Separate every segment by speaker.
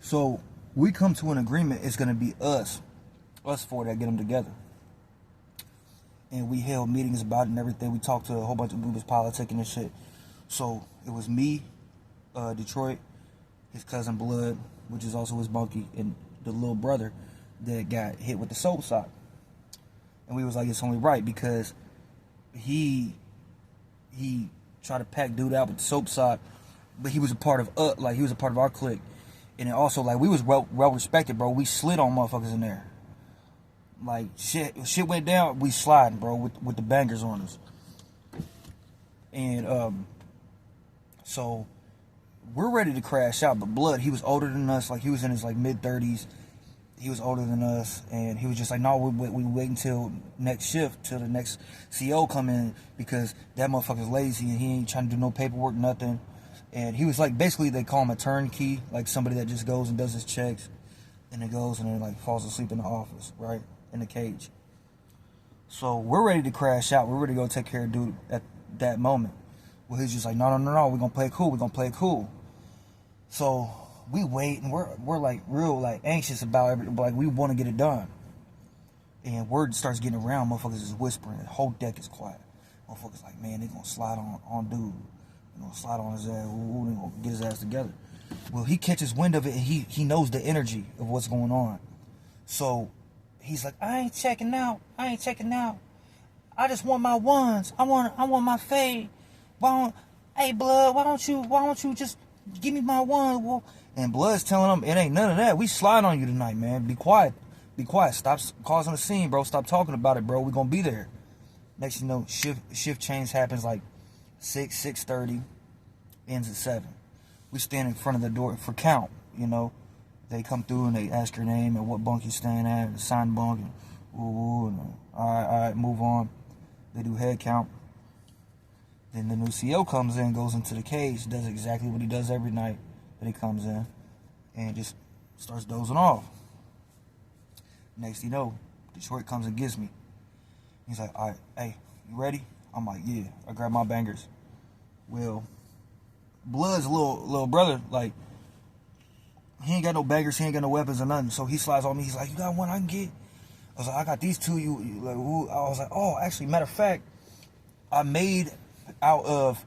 Speaker 1: So we come to an agreement. It's gonna be us four that get them together. And we held meetings about it and everything. We talked to a whole bunch of, we was politicking and shit. So it was me, Detroit, his cousin Blood, which is also his bunkie, and the little brother that got hit with the soap sock. And we was like, it's only right because he tried to pack dude out with the soap sock, but he was a part of he was a part of our clique. And it also, like, we was well respected, bro. We slid on motherfuckers in there. Like, shit went down, we sliding, bro, with the bangers on us. And so we're ready to crash out, but Blood, he was older than us. Like, he was in his like mid-30s. He was older than us, and he was just like, no, we wait until next shift, till the next CO come in, because that motherfucker's lazy and he ain't trying to do no paperwork, nothing. And he was like, basically they call him a turnkey, like somebody that just goes and does his checks, and it goes and then like falls asleep in the office, right, in the cage. So we're ready to crash out. We're ready to go take care of dude at that moment. Well, he's just like, no, we're gonna play it cool. So we wait, and we're like real like anxious about everything, like we want to get it done. And word starts getting around, motherfuckers is whispering, the whole deck is quiet. Motherfuckers like, man, they gonna slide on dude. They gonna slide on his ass, they gonna get his ass together. Well, he catches wind of it, and he knows the energy of what's going on. So he's like, I ain't checking out. I just want my ones. I want my fade. Hey Blood, why don't you just give me my one? Well, and Blood's telling him, it ain't none of that. We slide on you tonight, man. Be quiet. Stop causing a scene, bro. Stop talking about it, bro. We gonna be there. Next you know, shift change happens like 6:30, ends at 7. We stand in front of the door for count, you know. They come through and they ask your name and what bunk you staying at, assign bunk, and and all right, move on. They do head count. Then the new CO comes in, goes into the cage, does exactly what he does every night that he comes in, and just starts dozing off. Next you know, Detroit comes and gets me. He's like, all right, hey, you ready? I'm like, yeah. I grab my bangers. Well, Blood's little brother, like, he ain't got no bangers, he ain't got no weapons or nothing. So he slides on me. He's like, you got one I can get? I was like, I got these two. You like? Who? I was like, oh, actually, matter of fact, I made out of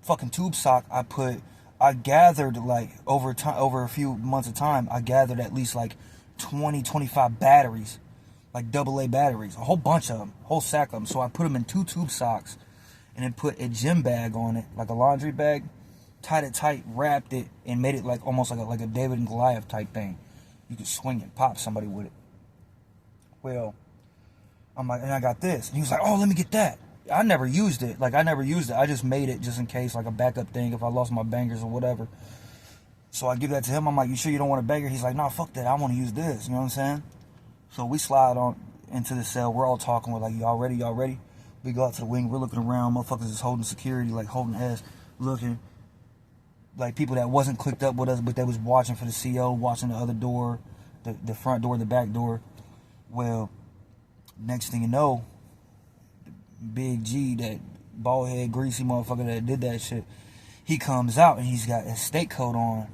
Speaker 1: fucking tube sock. I gathered like over a few months of time, I gathered at least like 20-25 batteries, like AA batteries, a whole bunch of them, whole sack of them. So I put them in 2 tube socks, and then put a gym bag on it, like a laundry bag, tied it tight, wrapped it, and made it like almost like a David and Goliath type thing. You could swing it, pop somebody with it. Well, I'm like, and I got this. And he was like, oh, let me get that. I never used it. I just made it just in case, like a backup thing if I lost my bangers or whatever. So I give that to him. I'm like, you sure you don't want a banger? He's like, no, fuck that. I want to use this. You know what I'm saying? So we slide on into the cell. We're all talking. We're like, y'all ready? We go out to the wing. We're looking around. Motherfuckers is holding security, like holding ass, looking. Like people that wasn't clicked up with us, but that was watching for the CO, watching the other door, the front door, the back door. Well, next thing you know, Big G, that bald head, greasy motherfucker that did that shit, he comes out and he's got a state coat on,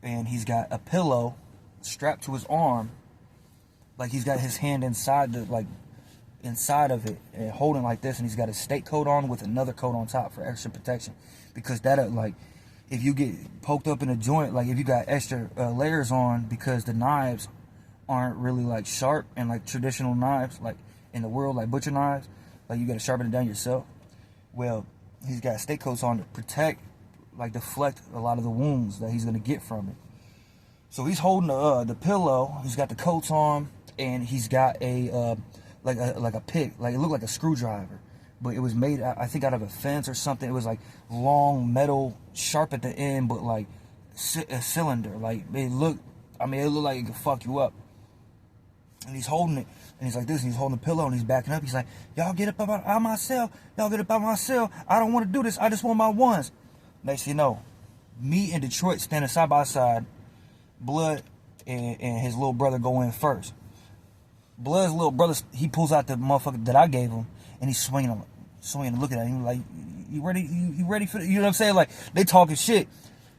Speaker 1: and he's got a pillow strapped to his arm, like he's got his hand inside of it and holding like this, and he's got a state coat on with another coat on top for extra protection, because that like, if you get poked up in a joint, like if you got extra layers on, because the knives aren't really like sharp and like traditional knives, like in the world, like butcher knives, like you got to sharpen it down yourself. Well, he's got state coats on to protect, like deflect a lot of the wounds that he's gonna get from it. So he's holding the pillow. He's got the coats on, and he's got a like a pick, like it looked like a screwdriver, but it was made, I think, out of a fence or something. It was like long metal, sharp at the end, but like a cylinder. Like it looked like it could fuck you up. And he's holding it, and he's like this, and he's holding the pillow, and he's backing up. He's like, y'all get up out of my cell. Y'all get up out of my cell. I don't want to do this. I just want my ones. Next thing you know, me and Detroit standing side by side. Blood and his little brother go in first. Blood's little brother, he pulls out the motherfucker that I gave him, and he's swinging and looking at him like, you ready? You ready for it? You know what I'm saying? Like, they talking shit.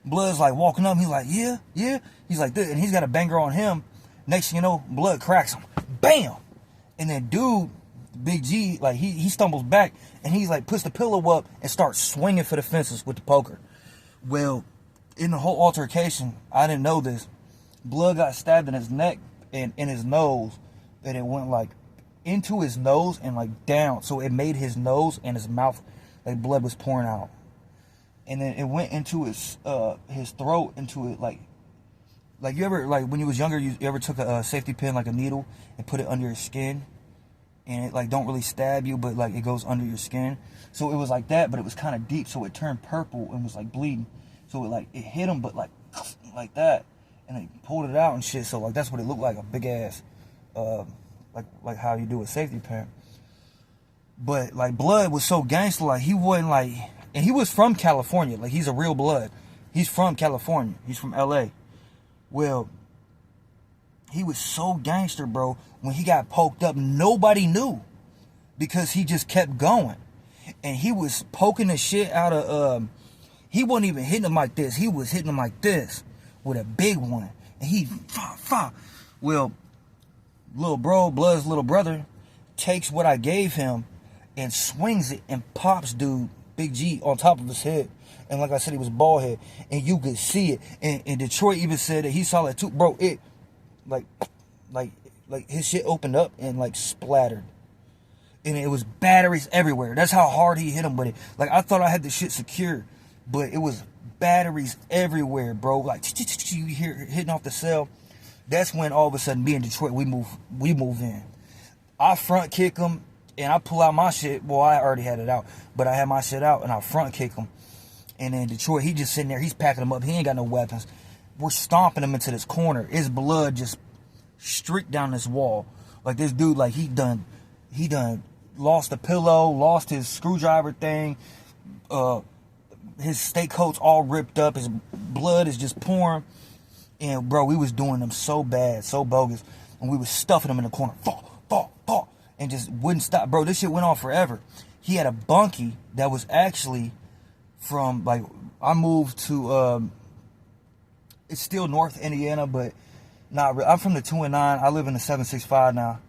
Speaker 1: Blood's like walking up. He's like, yeah, yeah. He's like this, and he's got a banger on him. Next thing you know, Blood cracks him. Bam! And then dude, Big G, like he stumbles back, and he's like puts the pillow up and starts swinging for the fences with the poker. Well, in the whole altercation, I didn't know this. Blood got stabbed in his neck and in his nose, and it went like into his nose and like down. So it made his nose and his mouth like blood was pouring out. And then it went into his throat, into it like you ever, like when you was younger, you ever took a safety pin, like a needle, and put it under your skin, and it like don't really stab you, but like it goes under your skin. So it was like that, but it was kind of deep, so it turned purple and was like bleeding. So it hit him, but like that, and they pulled it out and shit. So like that's what it looked like, a big ass, like how you do a safety pin. But like Blood was so gangster, like he wasn't like, and he was from California, like he's a real Blood. He's from California. He's from LA. Well, he was so gangster, bro. When he got poked up, nobody knew because he just kept going. And he was poking the shit out of, he wasn't even hitting him like this. He was hitting him like this with a big one. And he, well, little bro, Blood's little brother, takes what I gave him and swings it and pops dude, Big G, on top of his head. And like I said, he was bald head, and you could see it. And Detroit even said that he saw it too, bro. It like his shit opened up and like splattered, and it was batteries everywhere. That's how hard he hit him with it. Like I thought I had the shit secured, but it was batteries everywhere, bro. Like you hear hitting off the cell. That's when all of a sudden me and Detroit we move in. I front kick him and I pull out my shit. Well, I already had it out, but I had my shit out and I front kick him. And then Detroit, he just sitting there, he's packing them up. He ain't got no weapons. We're stomping him into this corner. His blood just streaked down this wall. Like this dude, like he done lost the pillow, lost his screwdriver thing. His state coat's all ripped up. His blood is just pouring. And bro, we was doing them so bad, so bogus. And we was stuffing him in the corner. Fall. And just wouldn't stop. Bro, this shit went on forever. He had a bunkie that was actually from, like, I moved to, it's still North Indiana, but not really. I'm from the 2 and 9. I live in the 765 now.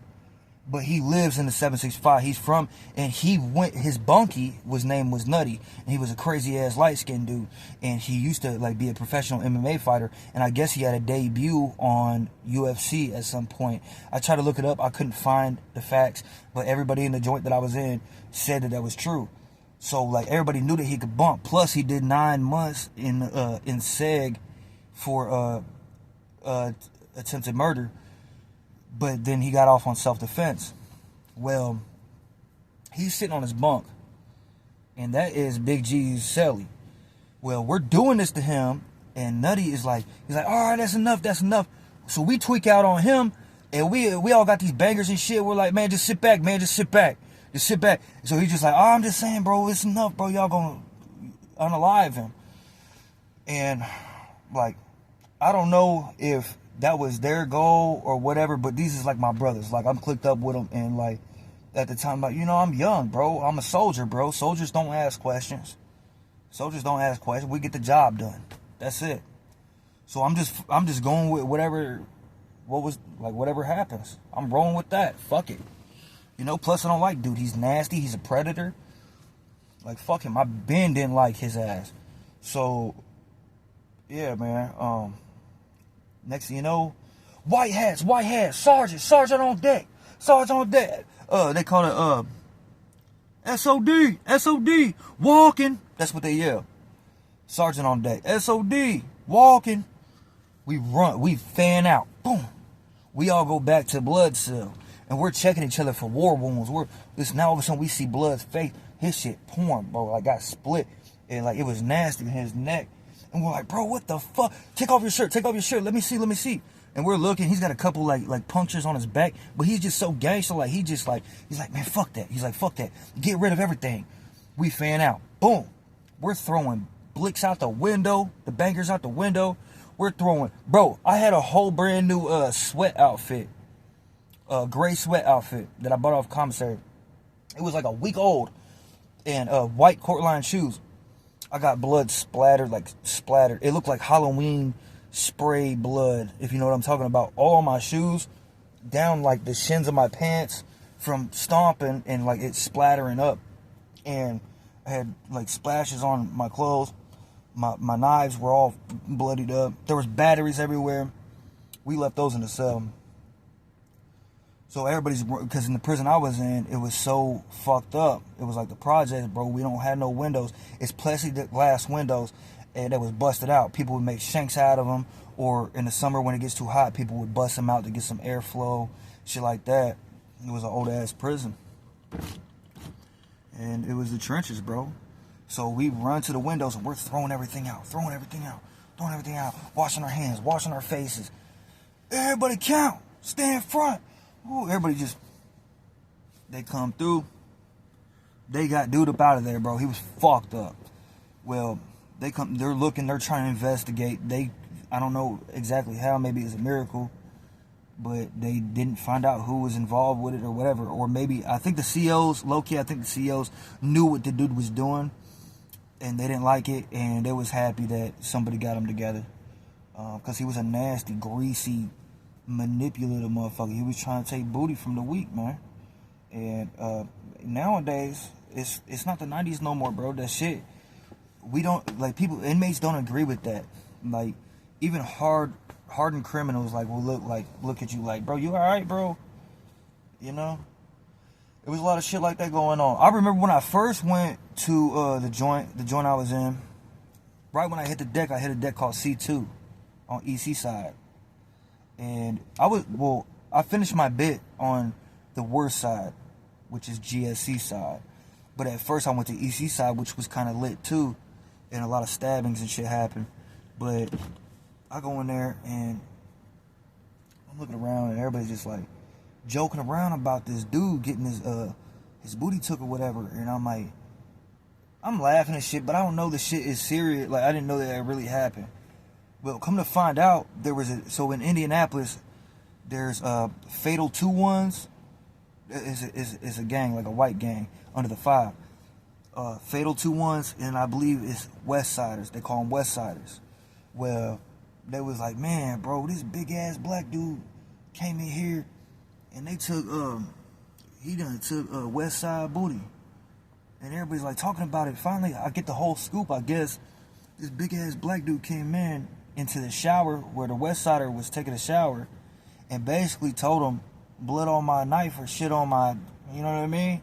Speaker 1: But he lives in the 765. He's from, and his bunkie, his name was Nutty. And he was a crazy ass light skinned dude. And he used to like be a professional MMA fighter. And I guess he had a debut on UFC at some point. I tried to look it up. I couldn't find the facts. But everybody in the joint that I was in said that was true. So like everybody knew that he could bump. Plus he did 9 months in SEG for attempted murder. But then he got off on self-defense. Well, he's sitting on his bunk. And that is Big G's celly. Well, we're doing this to him. And Nutty is like, he's like, all right, that's enough. So we tweak out on him. And we all got these bangers and shit. We're like, man, just sit back. So he's just like, oh, I'm just saying, bro, it's enough, bro. Y'all gonna unalive him. And, like, I don't know if that was their goal or whatever, but these is like my brothers. Like I'm clicked up with them, and like at the time, like, you know, I'm young, bro. I'm a soldier, bro. Soldiers don't ask questions. We get the job done. That's it. So I'm just going with whatever happens. I'm rolling with that. Fuck it. You know, plus I don't like dude. He's nasty. He's a predator. Like fuck him. My Ben didn't like his ass. So yeah, man. Next thing you know, white hats, sergeant on deck. They call it SOD, walking. That's what they yell. Sergeant on deck, SOD, walking. We run, we fan out, boom. We all go back to Blood cell, and we're checking each other for war wounds. Now all of a sudden we see Blood's face, his shit pouring, bro. Like got split, and like it was nasty in his neck. And we're like, bro, what the fuck? Take off your shirt. Let me see. And we're looking. He's got a couple like punctures on his back, but he's just so gangster. Like he's like, man, fuck that. He's like, fuck that. Get rid of everything. We fan out. Boom. We're throwing blicks out the window, the bangers out the window. We're throwing, bro. I had a whole brand new sweat outfit, gray sweat outfit that I bought off commissary. It was like a week old, and white cortline shoes. I got blood splattered, like splattered. It looked like Halloween spray blood, if you know what I'm talking about. All on my shoes, down like the shins of my pants from stomping and like it splattering up. And I had like splashes on my clothes. My knives were all bloodied up. There was batteries everywhere. We left those in the cell. So everybody's, because in the prison I was in, it was so fucked up. It was like the project, bro. We don't have no windows. It's plexiglass windows, and that was busted out. People would make shanks out of them, or in the summer when it gets too hot, people would bust them out to get some airflow, shit like that. It was an old ass prison, and it was the trenches, bro. So we run to the windows and we're throwing everything out, washing our hands, washing our faces. Everybody count, stay in front. Ooh, everybody just, they come through. They got dude up out of there, bro. He was fucked up. Well, they're looking, they're trying to investigate. I don't know exactly how, maybe it's a miracle, but they didn't find out who was involved with it or whatever. Or maybe, I think the COs, low-key, I think the COs knew what the dude was doing, and they didn't like it, and they was happy that somebody got him together. Because he was a nasty, greasy, manipulative motherfucker. He was trying to take booty from the weak, man. And nowadays, it's not the 90s no more, bro. That shit, we don't, like, inmates don't agree with that. Like, even hardened criminals, like, will look at you like, bro, you alright, bro? You know? There was a lot of shit like that going on. I remember when I first went to the joint I was in, right when I hit a deck called C2 on EC side. And I finished my bit on the worst side, which is GSC side. But at first I went to EC side, which was kind of lit too, and a lot of stabbings and shit happened. But I go in there and I'm looking around and everybody's just like joking around about this dude getting his booty took or whatever. And I'm like, I'm laughing and shit, but I don't know the shit is serious. Like, I didn't know that it really happened. Well, come to find out, so in Indianapolis, there's Fatal 2-1s. Is a gang, like a white gang, under the 5. Fatal 2-1s, and I believe it's West Siders. They call them West Siders. Well, they was like, man, bro, this big ass black dude came in here, and they took, he done took West Side booty. And everybody's like talking about it. Finally, I get the whole scoop, I guess. This big ass black dude came into the shower where the West Sider was taking a shower and basically told him, blood on my knife or shit on my, you know what I mean?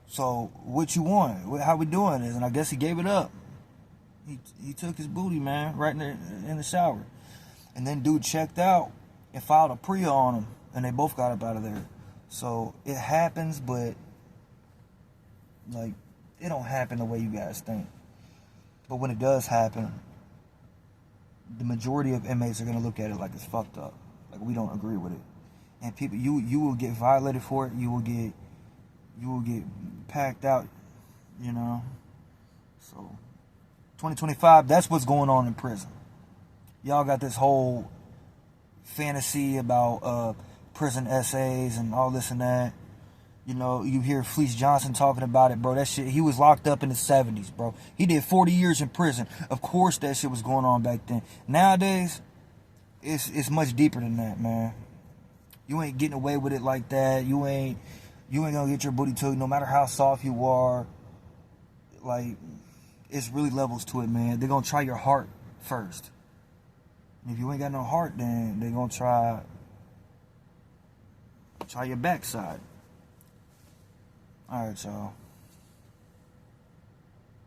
Speaker 1: So, what you want? How we doing this? And I guess he gave it up. He took his booty, man, right in the shower. And then dude checked out and filed a PREA on him, and they both got up out of there. So, it happens, but, like, it don't happen the way you guys think. But when it does happen, the majority of inmates are going to look at it like it's fucked up. Like, we don't agree with it. And people, you will get violated for it. You will get packed out, you know. So, 2025, that's what's going on in prison. Y'all got this whole fantasy about prison essays and all this and that. You know, you hear Fleece Johnson talking about it, bro. That shit, he was locked up in the 70s, bro. He did 40 years in prison. Of course that shit was going on back then. Nowadays, it's much deeper than that, man. You ain't getting away with it like that. You ain't gonna get your booty took no matter how soft you are. Like, it's really levels to it, man. They're gonna try your heart first. And if you ain't got no heart, then they're gonna try your backside. All right, y'all.